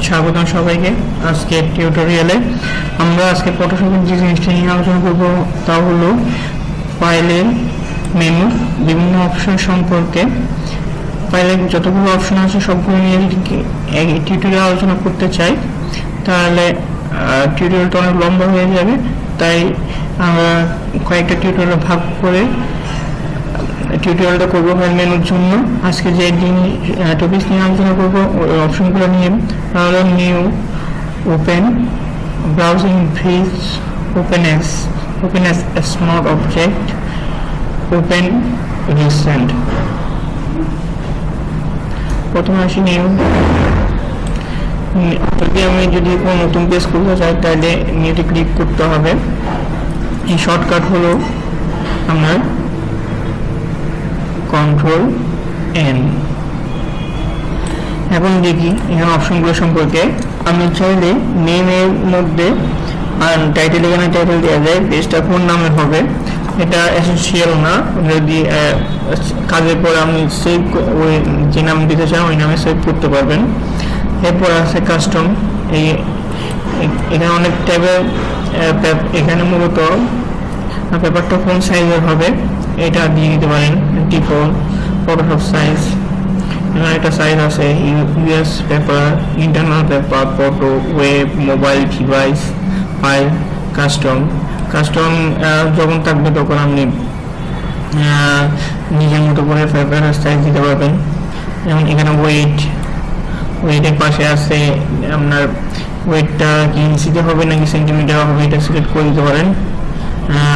স্বাগতম সবাইকে। আজকে টিউটোরিয়ালে আমরা আজকে ফটোশপের যে জিনিসটা নিয়ে আলোচনা করব তা হলো ফাইলের মেনু বিভিন্ন অপশন সম্পর্কে। ফাইলের যতগুলো অপশন আছে সবগুলো নিয়ে যদি এই টিউটোরিয়াল আলোচনা করতে চাই তাহলে টিউটোরিয়ালটা অনেক লম্বা হয়ে যাবে, তাই আমরা কয়েকটা টিউটোরিয়াল ভাগ করে টিউটোরিয়ালটা করবো ফাইল মেনুর জন্য। আজকে যে টপিক নিয়ে আলোচনা করবো ওই অপশনগুলো নিয়ে, তাহলে নিউ, ওপেন, ব্রাউজিং ভিজ, open as smart object, open recent. প্রথমে আসি নিউ। যদি কোনো নতুন পেজ খুলতে চাই তাহলে নিউতে ক্লিক করতে হবে। এই শর্টকাট হলো আপনার কন্ট্রোল এন। এখন দেখি এখানে অপশনগুলো সম্পর্কে। আমি চাইলে নেমের মধ্যে টাইটেল, এখানে টাইটেল দেওয়া যায়, পেজটা কোন নামের হবে এটা এসেনশিয়াল না। যদি কাজের পর আপনি সেভ ওই যে নাম দিতে চান ওই নামে সেভ করতে পারবেন। এরপর আছে কাস্টম। এখানে অনেক ট্যাবের, এখানে মূলত পেপারটা কোন সাইজের হবে এটা দিয়ে দিতে পারেন। ডিফল্ট ফটোশপ সাইজ, এখানে একটা সাইজ আছে US paper, internal paper, photo, web, mobile device, file. Custom যখন থাকবে তখন আপনি নিজের মতো করে পেপারের সাইজ দিতে পারবেন। যেমন এখানে ওয়েটের পাশে আছে আপনার ওয়েটটা কি ইঞ্চিতে হবে নাকি সেন্টিমিটার হবে এটা সিলেক্ট করে দিতে পারেন।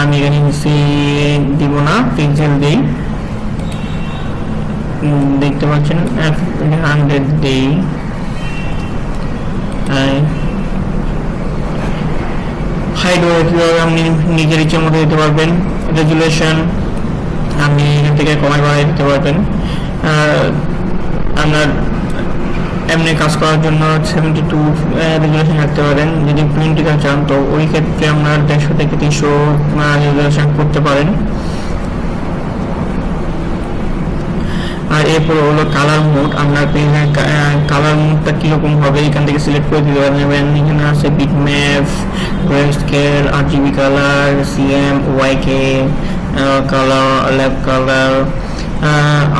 আমি এখানে ইঞ্চি দিব না, পিক্সেল দিই। দেখতে পাচ্ছেন 100 দিই। হাইড কিভাবে আপনি নিজের ইচ্ছে মতো দিতে পারবেন। রেজুলেশন আপনি এখান থেকে কমায় বাড়াই দিতে পারবেন। আপনার এমনি কাজ করার জন্য 72 রেজুলেশন রাখতে পারেন। যদি প্রিন্টিক্যাল চান তো ওই ক্ষেত্রে আপনার 150 থেকে 300 রেজুলেশন করতে পারেন। আর এরপর হলো কালার মোড। আপনার পেজের কালার মোডটা কিরকম হবে এখান থেকে সিলেক্ট করে দিতে পারবেন। এখানে আছে bitmap, grayscale, RGB colour, CMYK colour, lab colour.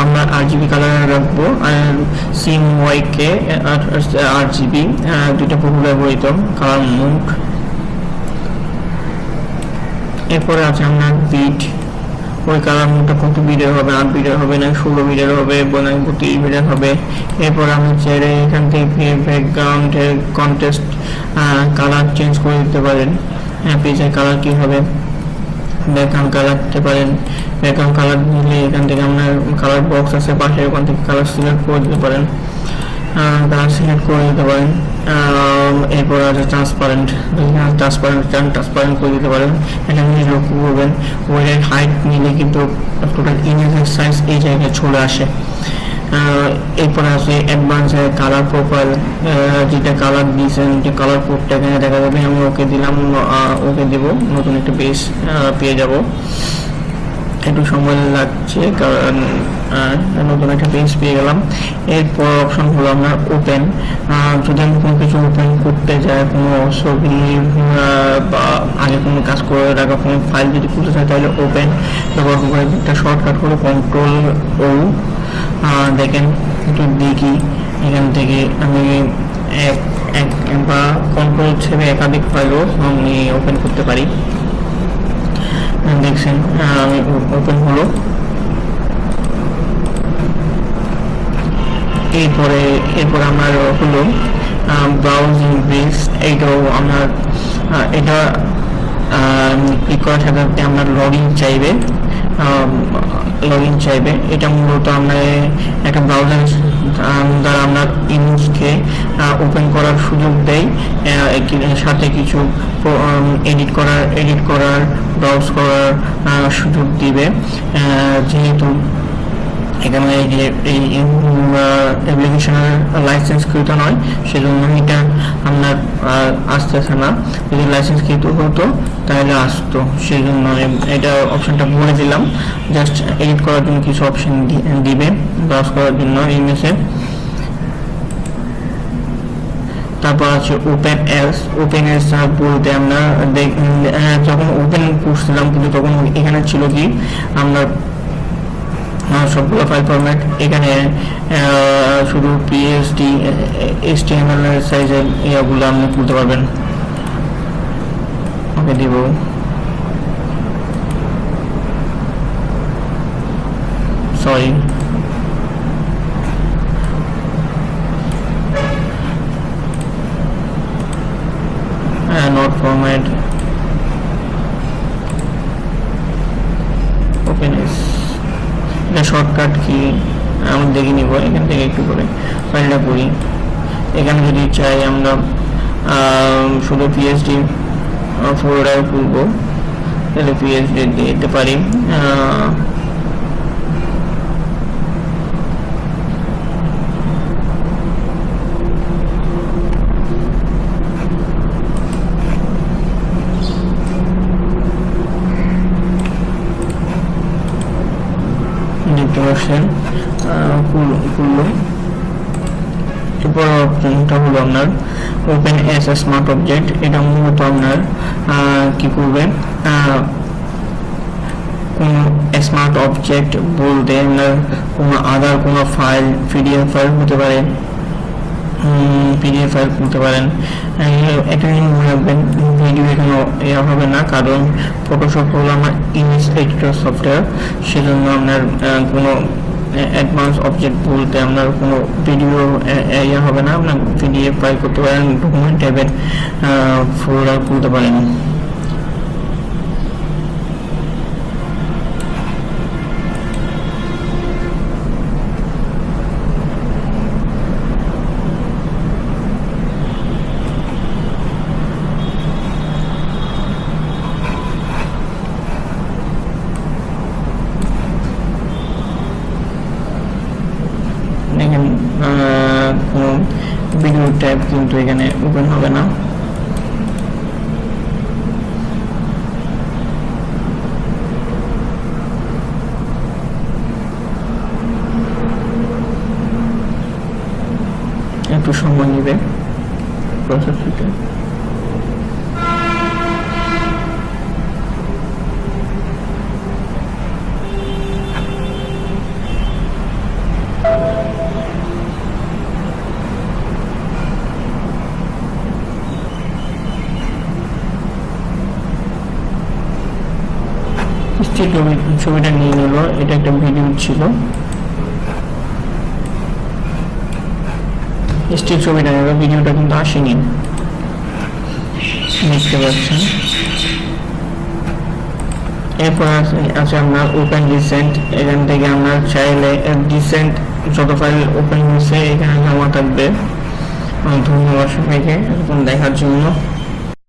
আমরা আরজিবি কালার রাখবো, আর সিএম, ওয়াইকে, আরজিবি দুইটা বহু ব্যবহৃত কালার মোড। এরপরে আছে আপনার বিট, ওই কালার মোডটা কত বিটের হবে, 8 বিটের হবে না 16 বিটের হবে না 32 বিটের হবে। এরপর আমি চাইলে এখান থেকে ব্যাকগ্রাউন্ডের কন্টেস্ট কালার চেঞ্জ করে দিতে পারেন। পেজের কালার কি হবে, ব্যাকগ্রাউন্ড কালার দিতে পারেন। ব্যাকগ্রাউন্ড কালার দিলে এখান থেকে আপনার কালার বক্স আছে পাশে, ওখান থেকে কালার সিলেক্ট করে দিতে পারেন। এরপর আছে ট্রান্সপারেন্ট করে দিতে পারেন। এটা আপনি লক্ষ্য করবেন ওয়ের হাইট নিলে কিন্তু টোটাল ইমেজের সাইজ এই জায়গায় চলে আসে। এরপর আছে অ্যাডভান্স কালার প্রোফাইল, যেটা কালার দিয়েছেন যে কালার কোডটা এখানে দেখা যাবে। আমি ওকে দিলাম, ওকে দেব, নতুন একটা পেজ পেয়ে যাব। একটু সময় লাগছে কারণ নতুন একটা পেজ পেয়ে গেলাম। এরপর অপশন হলো আপনার ওপেন। যদি আমি কোনো কিছু ওপেন করতে যাই, কোনো ছবি বা আগে কোনো কাজ করে রাখা কোনো ফাইল যদি খুলতে চাই তাহলে ওপেন ব্যবহার করে। একটা শর্টকাট হলো কন্ট্রোল ও। দেখেন একটু দেখি এখান থেকে আমি এক বা কন্ট্রোল ছেড়ে একাধিক ফাইলও আমি ওপেন করতে পারি। দেখছেন আমি ওপেন হলো। এরপর আমার হলো ব্রাউজিং ব্রিজ। এইটাও আমার এটা ক্লিক করার সাথে সাথে আপনার লগ ইন চাইবে। এটা মূলত আমরা একটা ব্রাউজার দ্বারা আপনার ইমেজকে ওপেন করার সুযোগ দেয়, সাথে কিছু এডিট করার ব্রাউজ করার সুযোগ দিবে। যেহেতু এখানে এই অ্যাপ্লিকেশনের লাইসেন্সকৃত নয়, সেজন্য এটা আপনার আসতেছে না। যদি লাইসেন্সকৃত হতো তাহলে আসতো, সেই জন্য এটা অপশনটা বলে দিলাম। জাস্ট এডিট করার জন্য কিছু অপশন দিবে ব্রাউজ করার জন্য ইমেজে। তারপর আছে ওপেন এলস। ওপেন এলস বলতে আমরা যখন ওপেন করছিলাম কিন্তু তখন এখানে ছিল কি আমরা সবগুলো ফাইল ফরম্যাট এখানে শুধু পিএসডি এইচটিএমএল সাইজের ইয়াগুলো আপনি খুলতে পারবেন। ওকে দিব, sorry not format open is এটা শর্টকাট কি আমরা দেখে নিব। এখান থেকে একটু করে ফাইলটা করি। এখানে যদি চাই আমরা শুধু পিএসডি ফোল্ডার খুলবো তাহলে পিএসডি দিতে পারি। দেখতে পাচ্ছেন খুললো। এরপর অপশনটা হলো আপনার ওপেন এস স্মার্ট অবজেক্ট। এটা মূলত আপনার কি করবে, কোন স্মার্ট অবজেক্ট বলতে আপনার কোনো আদার কোনো ফাইল পিডিএফ ফাইল হতে পারে, পিডিএফ ফাইল করতে পারেন। এটা মনে রাখবেন ভিডিও এখানে ইয়া হবে না, কারণ ফটোশপ হলো আমার ইমেজ এডিটর সফটওয়্যার, সেজন্য আপনার কোনো অ্যাডভান্স অবজেক্ট বলতে আপনার কোনো ভিডিও ইয়া হবে না। আপনার পিডিএফ ফাইল করতে পারেন, ডকুমেন্ট টাইপের ফোল্ডার খুলতে পারেন। দেখেন কোনো ভিডিও ট্যাব কিন্তু এখানে ওপেন হবে না। একটু সময় নেবে প্রসেস হতে। ছবিটা নিয়ে নিল, এটা একটা ভিডিও ছিল, স্টিল ছবিটা নিল, ভিডিওটা কিন্তু আসেনি, দেখতে পাচ্ছেন। এরপর আছে আপনার ওপেন রিসেন্ট। এখান থেকে আমরা চাইলে রিসেন্ট যত ফাইল ওপেন হয়েছে এখানে জমা থাকবে। ধন্যবাদ সবাইকে এরকম দেখার জন্য।